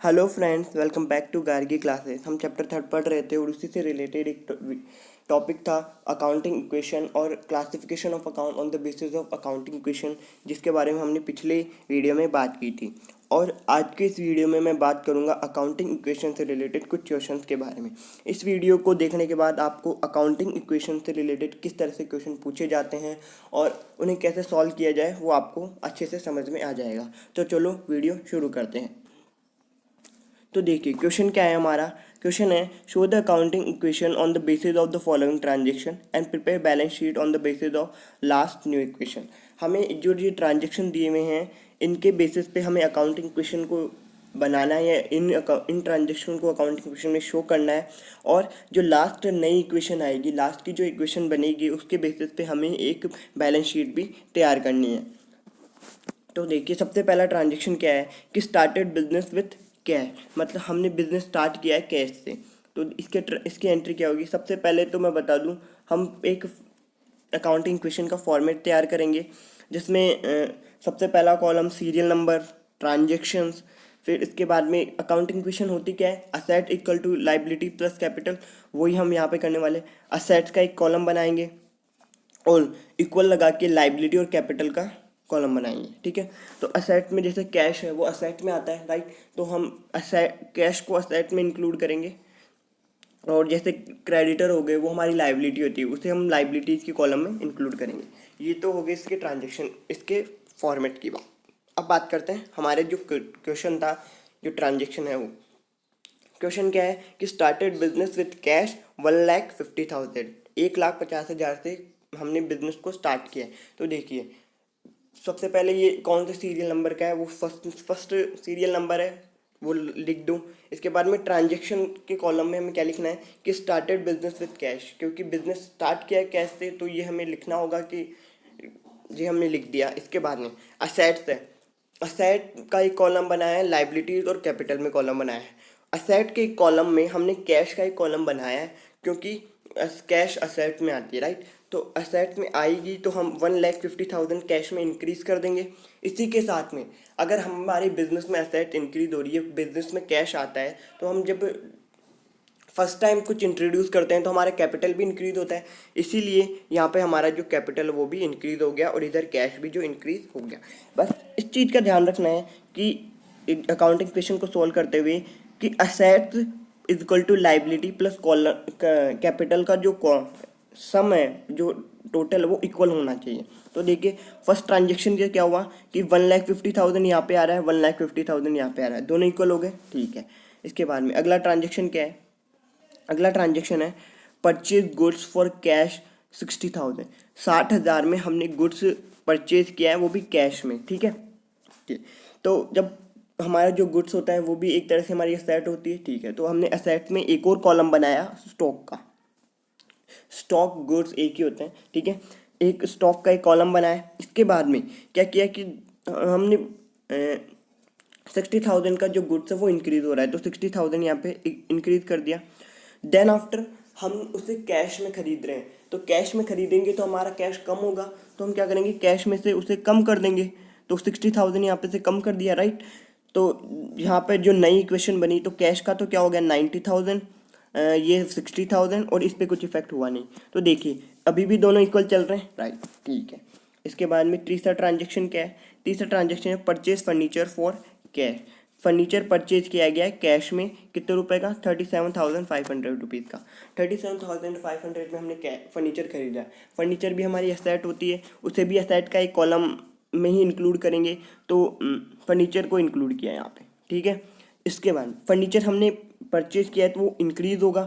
Hello friends, welcome back to Gargi classes. हम chapter 3 पढ़ रहे थे और उसी से रिलेटेड एक टॉपिक था अकाउंटिंग इक्वेशन और classification of account on the basis of accounting equation, जिसके बारे में हमने पिछले वीडियो में बात की थी। और आज के इस वीडियो में मैं बात करूंगा अकाउंटिंग इक्वेशन से रिलेटेड कुछ क्वेश्चंस के बारे में। इस वीडियो को देखने के बाद आपको अकाउंटिंग इक्वेशन से रिलेटेड किस तरह से क्वेश्चन पूछे जाते हैं और उन्हें कैसे सॉल्व किया जाए वो आपको अच्छे से समझ में आ जाएगा। तो चलो वीडियो शुरू करते हैं। तो देखिए क्वेश्चन क्या है हमारा। क्वेश्चन है, show the accounting equation on the basis of the following transaction and prepare balance sheet on the basis of last new equation. हमें जो ये ट्रांजेक्शन दिए हुए हैं इनके बेसिस पे हमें अकाउंटिंग इक्वेशन को बनाना है या इन ट्रांजेक्शन को अकाउंटिंग इक्वेशन में शो करना है। और जो लास्ट नई इक्वेशन आएगी, लास्ट की जो इक्वेशन बनेगी उसके बेसिस पे हमें एक बैलेंस शीट भी तैयार करनी है। तो देखिए सबसे पहला ट्रांजेक्शन क्या है कि स्टार्टेड बिजनेस विथ कैश, मतलब हमने बिजनेस स्टार्ट किया है कैश से। तो इसकी एंट्री क्या होगी। सबसे पहले तो मैं बता दूं, हम एक अकाउंटिंग इक्वेशन का फॉर्मेट तैयार करेंगे जिसमें सबसे पहला कॉलम सीरियल नंबर, ट्रांजेक्शन्स, फिर इसके बाद में अकाउंटिंग इक्वेशन होती क्या है, asset equal to liability plus capital. वही हम यहाँ पे करने वाले। असेट्स का एक कॉलम बनाएंगे और इक्वल लगा के लाइबिलिटी और कैपिटल का कॉलम बनाएंगे। ठीक है, तो असेट में जैसे कैश है वो असेट में आता है, राइट। तो हम असेट कैश को असेट में इंक्लूड करेंगे। और जैसे क्रेडिटर हो गए वो हमारी लाइबिलिटी होती है, उसे हम लाइबिलिटीज़ की कॉलम में इंक्लूड करेंगे। ये तो हो गए इसके ट्रांजेक्शन, इसके फॉर्मेट की बात। अब बात करते हैं हमारे जो क्वेश्चन था, जो ट्रांजेक्शन है वो। क्वेश्चन क्या है कि स्टार्टेड बिजनेस विथ कैश 1,50,000, 1,50,000 से हमने बिजनेस को स्टार्ट किया है। तो देखिए सबसे पहले ये कौन से सीरियल नंबर का है, वो फर्स्ट सीरियल नंबर है, वो लिख दूँ। इसके बाद में ट्रांजेक्शन के कॉलम में हमें क्या लिखना है कि स्टार्टेड बिजनेस विथ कैश, क्योंकि बिजनेस स्टार्ट किया है कैश से, तो ये हमें लिखना होगा कि ये हमने लिख दिया। इसके बाद में असेट्स है, असेट का एक कॉलम बनाया है, लाइबिलिटीज और कैपिटल में कॉलम बनाया है। असेट के एक कॉलम में हमने कैश का एक कॉलम बनाया है, क्योंकि कैश असेट में आती है, राइट। तो असेट में आएगी तो हम 1,50,000 कैश में इंक्रीज कर देंगे। इसी के साथ में अगर हमारे बिजनेस में असेट इंक्रीज हो रही है, बिजनेस में कैश आता है, तो हम जब फर्स्ट टाइम कुछ इंट्रोड्यूस करते हैं तो हमारा कैपिटल भी इंक्रीज होता है। इसीलिए यहाँ पे हमारा जो कैपिटल है वो भी इंक्रीज हो गया और इधर कैश भी जो इंक्रीज हो गया। बस इस चीज़ का ध्यान रखना है कि अकाउंटिंग इक्वेशन को सॉल्व करते हुए कि assets is equal to liability plus capital का जो सम है, जो टोटल है वो इक्वल होना चाहिए। तो देखिए फर्स्ट ट्रांजेक्शन का क्या हुआ कि 1,50,000 यहाँ पे आ रहा है, 1,50,000 यहाँ पे आ रहा है, दोनों इक्वल हो गए। ठीक है, इसके बाद में अगला ट्रांजेक्शन क्या है। अगला ट्रांजेक्शन है परचेज गुड्स फॉर कैश 60,000, 60,000 में हमने गुड्स परचेज किया है, वो भी कैश में। ठीक है, तो जब हमारा जो गुड्स होता है वो भी एक तरह से हमारी असेट होती है। ठीक है, तो हमने असेट में एक और कॉलम बनाया स्टॉक का। स्टॉक गुड्स एक ही होते हैं, ठीक है। एक स्टॉक का एक कॉलम बनाया। इसके बाद में क्या किया कि हमने 60,000 का जो गुड्स है वो इंक्रीज हो रहा है, तो 60,000 यहाँ पे इंक्रीज कर दिया। देन आफ्टर हम उसे कैश में खरीद रहे हैं, तो कैश में खरीदेंगे तो हमारा कैश कम होगा, तो हम क्या करेंगे कैश में से उसे कम कर देंगे। तो 60,000 यहाँ पे से कम कर दिया, राइट। तो यहाँ पे जो नई इक्वेशन बनी, तो कैश का तो क्या हो गया 90,000, ये 60,000 और इस पर कुछ इफेक्ट हुआ नहीं। तो देखिए अभी भी दोनों इक्वल चल रहे हैं, राइट। ठीक है, इसके बाद में तीसरा ट्रांजेक्शन क्या है। तीसरा ट्रांजेक्शन है purchase furniture for cash. Furniture purchase किया गया है कैश में, कितने रुपए का, 37,500 रुपीज़ का। 37,500 में हमने फर्नीचर खरीदा है। फर्नीचर भी हमारी असेट होती है, उसे भी असेट का एक कॉलम में ही इंक्लूड करेंगे, तो फर्नीचर को इंक्लूड किया है यहाँ पे। ठीक है, इसके बाद फर्नीचर हमने परचेज किया है तो वो इंक्रीज होगा,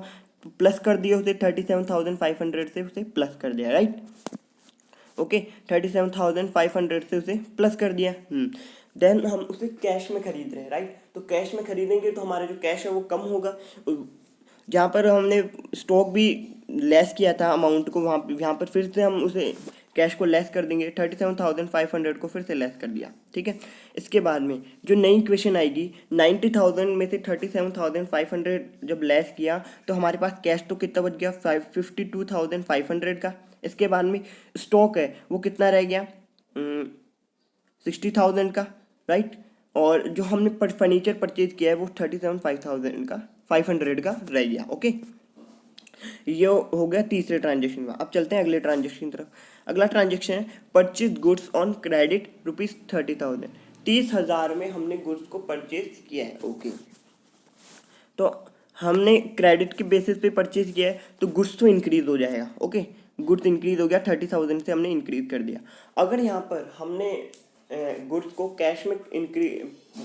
प्लस कर दिया उसे 37,500 से उसे प्लस कर दिया, राइट। ओके, 37,500 से उसे प्लस कर दिया। देन हम उसे कैश में खरीद रहे हैं, राइट। तो कैश में खरीदेंगे तो हमारा जो कैश है वो कम होगा। जहाँ पर हमने स्टॉक भी लेस किया था अमाउंट को, वहाँ यहाँ पर फिर से हम उसे कैश को लेस कर देंगे, 37,500 को फिर से लेस कर दिया। ठीक है, इसके बाद में जो नई इक्वेशन आएगी, 90,000 में से 37,500 जब लेस किया तो हमारे पास कैश तो कितना बच गया, 52,500 का। इसके बाद में स्टॉक है वो कितना रह गया, 60,000 का, राइट। और जो हमने फर्नीचर परचेज किया है वो 500 का रह गया। ओके, ये हो गया तीसरे ट्रांजेक्शन का। अब चलते हैं अगले ट्रांजेक्शन की तरफ। अगला ट्रांजेक्शन है परचेज गुड्स ऑन क्रेडिट ₹30,000। 30,000 में हमने गुड्स को परचेज किया है। ओके, तो हमने क्रेडिट के बेसिस पे परचेज किया है तो गुड्स तो इंक्रीज हो जाएगा। ओके, गुड्स इंक्रीज हो गया, 30,000 से हमने इंक्रीज कर दिया। अगर यहाँ पर हमने गुड्स को कैश में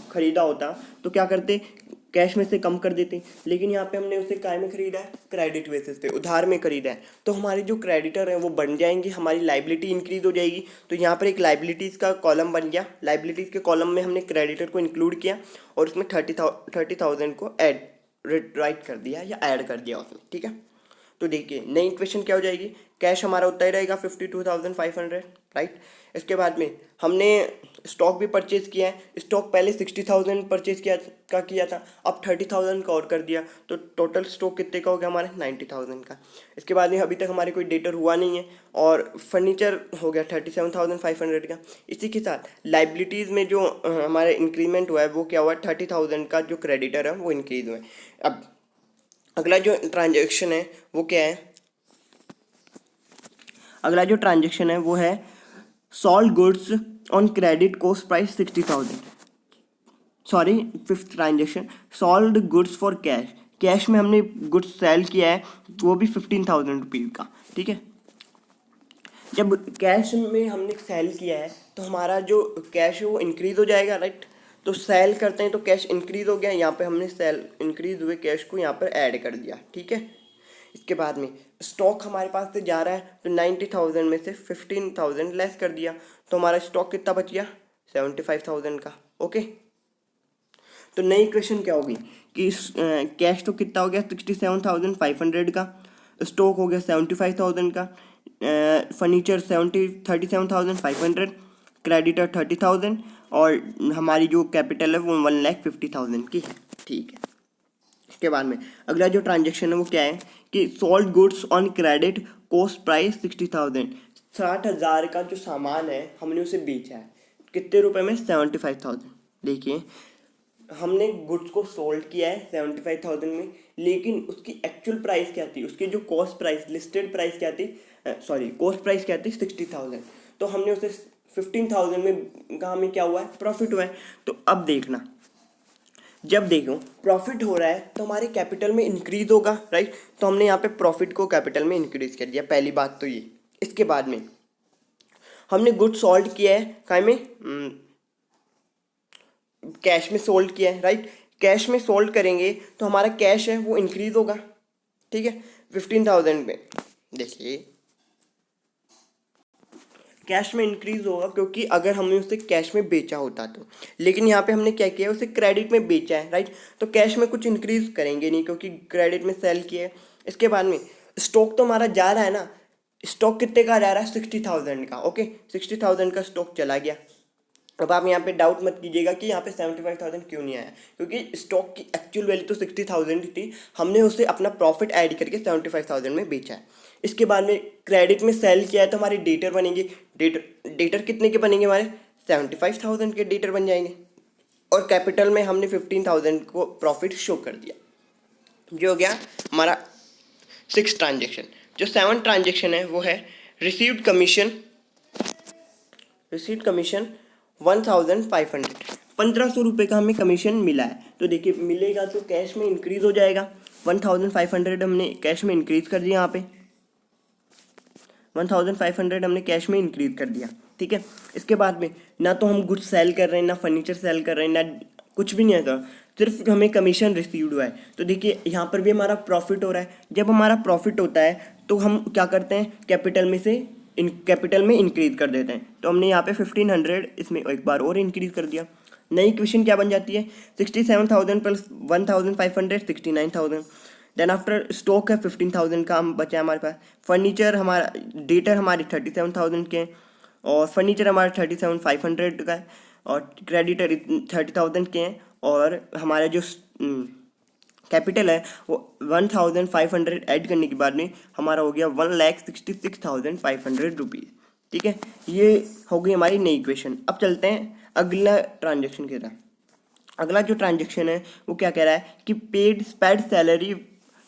खरीदा होता तो क्या करते, कैश में से कम कर देते, लेकिन यहाँ पे हमने उसे काय में खरीदा है, क्रेडिट बेसिस पे, उधार में खरीदा है, तो हमारे जो क्रेडिटर हैं वो बढ़ जाएंगे, हमारी लाइबिलिटी इंक्रीज हो जाएगी। तो यहाँ पर एक लाइबिलिटीज़ का कॉलम बन गया। लाइबिलिटीज़ के कॉलम में हमने क्रेडिटर को इंक्लूड किया और उसमें 30,000 को राइट कर दिया या ऐड कर दिया उसमें। ठीक है, तो देखिए नई इक्वेशन क्या हो जाएगी, कैश हमारा उतना ही रहेगा 52,500, राइट। इसके बाद में हमने स्टॉक भी परचेज किया है। स्टॉक पहले 60,000 परचेज किया था, अब 30,000 का और कर दिया, तो टोटल स्टॉक कितने का हो गया हमारे 90,000 का। इसके बाद में अभी तक हमारे कोई डेटर हुआ नहीं है और फर्नीचर हो गया 37,500 का। इसी के साथ लाइबिलिटीज़ में जो हमारे इंक्रीमेंट हुआ है वो क्या हुआ, 30,000 का जो क्रेडिटर है वो इंक्रीज हुआ है। अब अगला जो ट्रांजेक्शन है वो क्या है, अगला जो ट्रांजेक्शन है वो है sold goods on credit cost price 60,000। Sorry, fifth transaction sold goods for cash. Cash में हमने गुड्स सेल किया है वो भी 15,000 रुपीज़ का। ठीक है, जब कैश में हमने सेल किया है तो हमारा जो कैश है वो इंक्रीज हो जाएगा, राइट। तो सेल करते हैं तो कैश इंक्रीज हो गया, यहाँ पे हमने सेल इंक्रीज हुए कैश को यहाँ पर ऐड कर दिया। ठीक है, इसके बाद में स्टॉक हमारे पास से जा रहा है तो 90,000 में से 15,000 लेस कर दिया, तो हमारा स्टॉक कितना बच गया 75,000 का। ओके, तो नई इक्वेशन क्या होगी कि कैश तो कितना हो गया 67,500 का, स्टॉक हो गया 75,000 का, फर्नीचर 37,500, क्रेडिटर 30,000 और हमारी जो कैपिटल है वो 1,50,000 की है। ठीक है, इसके बाद में अगला जो ट्रांजेक्शन है वो क्या है कि sold goods on credit cost price 60,000। 60,000 का जो सामान है हमने उसे बेचा है कितने रुपए में 75,000। देखिए हमने गुड्स को सोल्ड किया है 75,000 में, लेकिन उसकी एक्चुअल प्राइस क्या थी, उसकी जो कॉस्ट प्राइस लिस्टेड प्राइस क्या थी, सॉरी कॉस्ट प्राइस क्या थी 60,000। तो हमने उसे 15,000 में का हमें क्या हुआ है प्रॉफिट हुआ है। तो अब देखना, जब देखो प्रॉफिट हो रहा है तो हमारे कैपिटल में इंक्रीज होगा, राइट। तो हमने यहाँ पे प्रॉफिट को कैपिटल में इंक्रीज कर दिया, पहली बात तो ये। इसके बाद में हमने गुड सोल्ड किया है काय में, कैश में सोल्ड किया है, राइट। कैश में सोल्ड करेंगे तो हमारा कैश है वो इंक्रीज होगा। ठीक है, 15,000 में देखिए कैश में इंक्रीज होगा क्योंकि अगर हमने उसे कैश में बेचा होता तो, लेकिन यहाँ पे हमने क्या किया उसे क्रेडिट में बेचा है, राइट। तो कैश में कुछ इंक्रीज करेंगे नहीं क्योंकि क्रेडिट में सेल किया है। इसके बाद में स्टॉक तो हमारा जा रहा है ना, स्टॉक कितने का जा रहा है 60,000 का। ओके, 60,000 का स्टॉक चला गया। अब आप यहाँ पे डाउट मत कीजिएगा कि यहाँ पे 75,000 क्यों नहीं आया, क्योंकि स्टॉक की एक्चुअल वैल्यू तो 60,000 थी, हमने उसे अपना प्रॉफिट ऐड करके 75,000 में बेचा है। इसके बाद में क्रेडिट में सेल किया है तो हमारे डेटर बनेंगे, डेटर कितने के बनेंगे हमारे 75,000 के डेटर बन जाएंगे, और कैपिटल में हमने 15,000 को प्रॉफिट शो कर दिया। जो हो गया हमारा 6 ट्रांजेक्शन। जो 7 ट्रांजेक्शन है वो है रिसीव्ड कमीशन 1,500, 1,500 रुपये का हमें कमीशन मिला है। तो देखिए मिलेगा तो कैश में इंक्रीज हो जाएगा, 1,500 हमने कैश में इंक्रीज कर दिया, यहाँ पे 1,500 हमने कैश में इंक्रीज कर दिया। ठीक है, इसके बाद में ना तो हम गुड्स सेल कर रहे हैं, ना फर्नीचर सेल कर रहे हैं, ना कुछ भी नहीं है, तो सिर्फ हमें कमीशन रिसीव्ड हुआ है। तो देखिए यहाँ पर भी हमारा प्रॉफिट हो रहा है। जब हमारा प्रॉफिट होता है तो हम क्या करते हैं कैपिटल में इंक्रीज कर देते हैं। तो हमने यहाँ पे 1,500 इसमें एक बार और इंक्रीज कर दिया। नई इक्वेशन क्या बन जाती है 67,000 प्लस 1,500 69,000। देन आफ्टर स्टॉक है 15,000 का हम बचा है हमारे पास। फर्नीचर हमारा डेटर हमारे 37,000 के हैं, और फर्नीचर हमारा 37,500 का है, और क्रेडिटर 30,000 के हैं, और हमारा जो कैपिटल है वो 1,500 ऐड करने के बाद में हमारा हो गया 1,66,500 रुपीज़। ठीक है, ये हो गई हमारी नई इक्वेशन। अब चलते हैं अगला ट्रांजेक्शन की तरफ। अगला जो ट्रांजेक्शन है वो क्या कह रहा है कि पेड सैलरी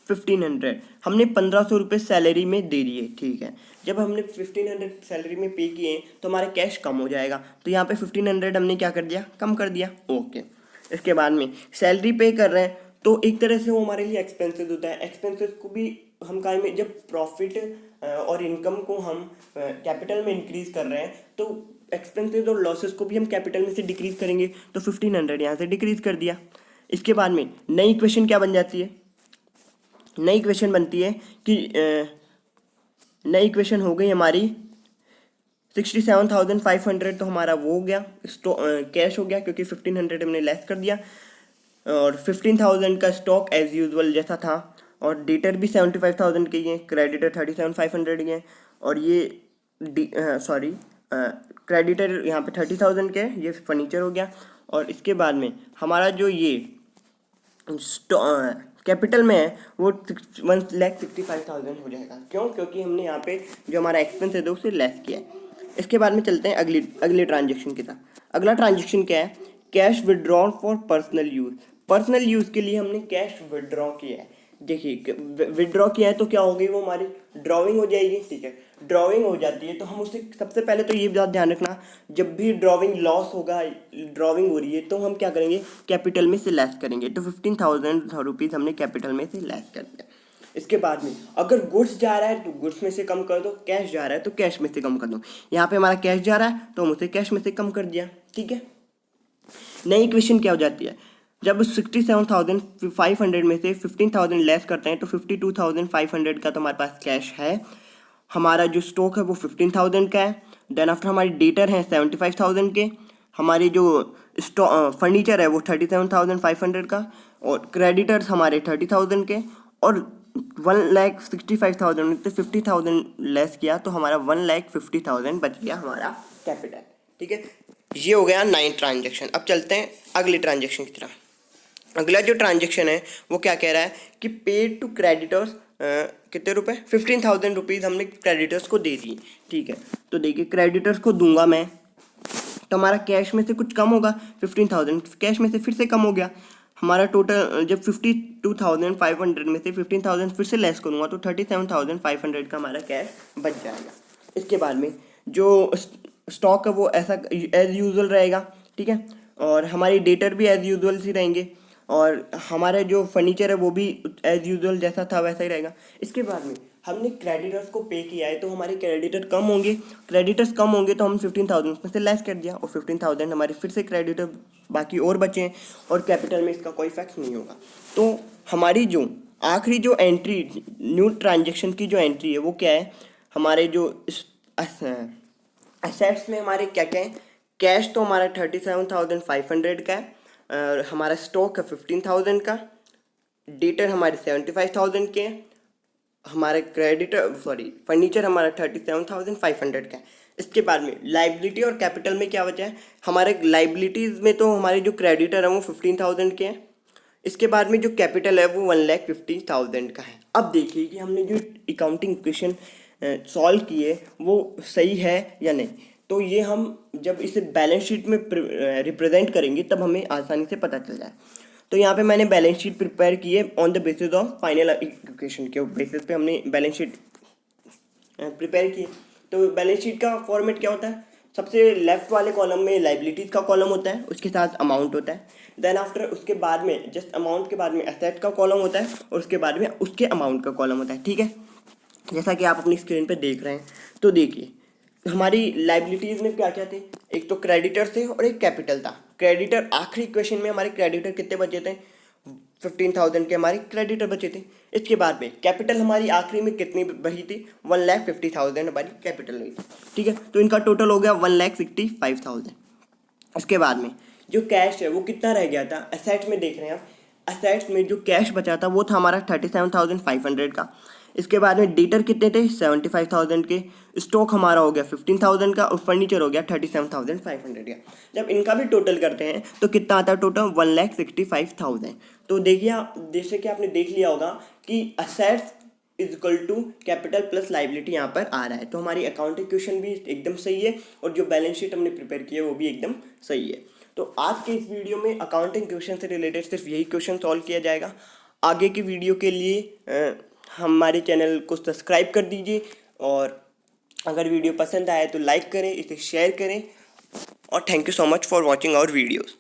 1500, हमने 1500 रुपये सैलरी में दे दिए, ठीक है। जब हमने 1500 सैलरी में पे किए तो हमारा कैश कम हो जाएगा, तो यहाँ पे 1500 हमने क्या कर दिया, कम कर दिया, ओके। इसके बाद में सैलरी पे कर रहे हैं तो एक तरह से वो हमारे लिए एक्सपेंसेस होता है। एक्सपेंसेस को भी हम काय में, जब प्रॉफिट और इनकम को हम कैपिटल में इंक्रीज कर रहे हैं तो एक्सपेंसेस और लॉसेस को भी हम कैपिटल में से डिक्रीज करेंगे, तो 1500 यहाँ से डिक्रीज कर दिया। इसके बाद में नई इक्वेशन क्या बन जाती है, नई इक्वेशन बनती है कि नई इक्वेशन हो गई हमारी 67,500, तो हमारा वो हो गया कैश हो गया क्योंकि 1500 हमने लेस कर दिया, और 15,000 का स्टॉक एज यूजुअल जैसा था, और डेटर भी 75,000 के ही हैं, क्रेडिटर 37,500 के हैं, और ये सॉरी क्रेडिटर यहाँ पे 30,000 के है, ये फर्नीचर हो गया। और इसके बाद में हमारा जो ये कैपिटल में है वो 1,65,000 हो जाएगा। क्यों? क्योंकि हमने यहाँ पे जो हमारा एक्सपेंस है तो उसे लेस किया है। इसके बाद में चलते हैं अगले ट्रांजेक्शन की तरफ। अगला ट्रांजेक्शन क्या है, cash withdrawal for personal use. Personal use के लिए हमने कैश विड्रॉ किया है। देखिए विड्रॉ किया है तो क्या हो गई, वो हमारी ड्रॉइंग हो जाएगी, ठीक है। ड्रॉइंग हो जाती है तो हम उसे सबसे पहले तो ये बात ध्यान रखना, जब भी ड्रॉइंग लॉस होगा, ड्रॉइंग हो रही है तो हम क्या करेंगे, कैपिटल में से लेस करेंगे। तो 15,000 रुपीज़ हमने कैपिटल में से लेस कर दिया। इसके बाद में अगर गुड्स जा रहा है तो गुड्स में से कम कर दो, कैश जा रहा है तो कैश में से कम कर दो। यहाँ पे हमारा कैश जा रहा है तो हम उसे कैश में से कम कर दिया, ठीक है। नई इक्वेशन क्या हो जाती है, जब 67,500 में से 15,000 लेस करते हैं तो 52,500 का तो हमारे पास कैश है। हमारा जो स्टॉक है वो 15,000 का है। देन आफ्टर हमारी डेटर हैं 75,000 के, हमारी जो फर्नीचर है वो 37,500 का, और क्रेडिटर्स हमारे 30,000 के, और 1,65,000 में से 50,000 लेस किया तो हमारा 1,50,000 बच गया हमारा कैपिटल, ठीक है। ये हो गया 9 ट्रांजेक्शन। अब चलते हैं अगले ट्रांजेक्शन की तरफ। अगला जो ट्रांजेक्शन है वो क्या कह रहा है कि पेड टू क्रेडिटर्स कितने रुपए, 15,000 रुपीज़ हमने क्रेडिटर्स को दे दिए, ठीक है। तो देखिए क्रेडिटर्स को दूंगा मैं तो हमारा कैश में से कुछ कम होगा, 15,000 कैश में से फिर से कम हो गया हमारा टोटल। जब 52,500 में से 15,000 फिर से लेस करूँगा तो 37,500 का हमारा कैश बच जाएगा। इसके बाद में जो स्टॉक है वो ऐसा एज यूजुअल रहेगा, ठीक है, और हमारी डेटर भी एज यूजुअल सी रहेंगे, और हमारा जो फर्नीचर है वो भी एज यूजुअल जैसा था वैसा ही रहेगा। इसके बाद में हमने क्रेडिटर्स को पे किया है तो हमारे क्रेडिटर कम होंगे, क्रेडिटर्स कम होंगे तो हम 15,000 में से लेस कर दिया, और 15,000 हमारे फिर से क्रेडिटर बाकी और बचे हैं, और कैपिटल में इसका कोई इफेक्ट नहीं होगा। तो हमारी जो आखिरी जो एंट्री न्यू ट्रांजेक्शन की जो एंट्री है वो क्या है, हमारे जो असेट्स में हमारे क्या क्या है, कैश तो हमारा 37,500 का है, और हमारा स्टॉक है 15,000 का, डेटर हमारे 75,000 के हैं, हमारे फर्नीचर हमारा 37,500 का है। इसके बाद में लाइबिलिटी और कैपिटल में क्या बचा है, हमारे लाइबिलिटीज़ में तो हमारे जो क्रेडिटर हैं वो 15,000 के हैं। इसके बाद में जो कैपिटल है वो 1,50,000 का है। अब देखिए कि हमने जो अकाउंटिंग इक्वेशन सॉल्व की है वो सही है या नहीं। तो ये हम जब इसे बैलेंस शीट में रिप्रेजेंट करेंगे तब हमें आसानी से पता चल जाए। तो यहाँ पे मैंने बैलेंस शीट प्रिपेयर की है on the basis of final equation के बेसिस पे हमने बैलेंस शीट प्रिपेयर की है। तो बैलेंस शीट का फॉर्मेट क्या होता है, सबसे लेफ्ट वाले कॉलम में लाइबिलिटीज़ का कॉलम होता है, उसके साथ अमाउंट होता है। देन आफ्टर उसके बाद में जस्ट अमाउंट के बाद में एसेट का कॉलम होता है, और उसके बाद में उसके अमाउंट का कॉलम होता है, ठीक है। जैसा कि आप अपनी स्क्रीन पे देख रहे हैं। तो देखिए हमारी लाइबिलिटीज़ में क्या क्या थे, एक तो क्रेडिटर थे और एक कैपिटल था। क्रेडिटर आखिरी इक्वेशन में हमारे क्रेडिटर कितने बचे थे, 15,000 के हमारे क्रेडिटर बचे थे। इसके बाद में कैपिटल हमारी आखिरी में कितनी बची थी, 1,50,000 हमारी कैपिटल हुई थी, ठीक है। तो इनका टोटल हो गया 1,65,000। इसके बाद में जो कैश है वो कितना रह गया था, एसेट्स में देख रहे हैं आप, एसेट्स में जो कैश बचा था वो था हमारा 37,500 का। इसके बाद में डेटर कितने थे, 75,000 के, स्टॉक हमारा हो गया 15,000 का, और फर्नीचर हो गया 37,500 का। जब इनका भी टोटल करते हैं तो कितना आता है टोटल, 1,65,000। तो देखिए जैसे कि आपने देख लिया होगा कि assets is equal to capital plus liability यहाँ पर आ रहा है। तो हमारी अकाउंट इक्वेशन भी एकदम सही है, और जो बैलेंस शीट हमने प्रिपेयर की है वो भी एकदम सही है। तो आज के इस वीडियो में अकाउंटिंग क्वेश्चन से रिलेटेड सिर्फ यही क्वेश्चन सॉल्व किया जाएगा। आगे की वीडियो के लिए हमारे चैनल को सब्सक्राइब कर दीजिए और अगर वीडियो पसंद आए तो लाइक करें, इसे शेयर करें और thank you so much for watching our videos.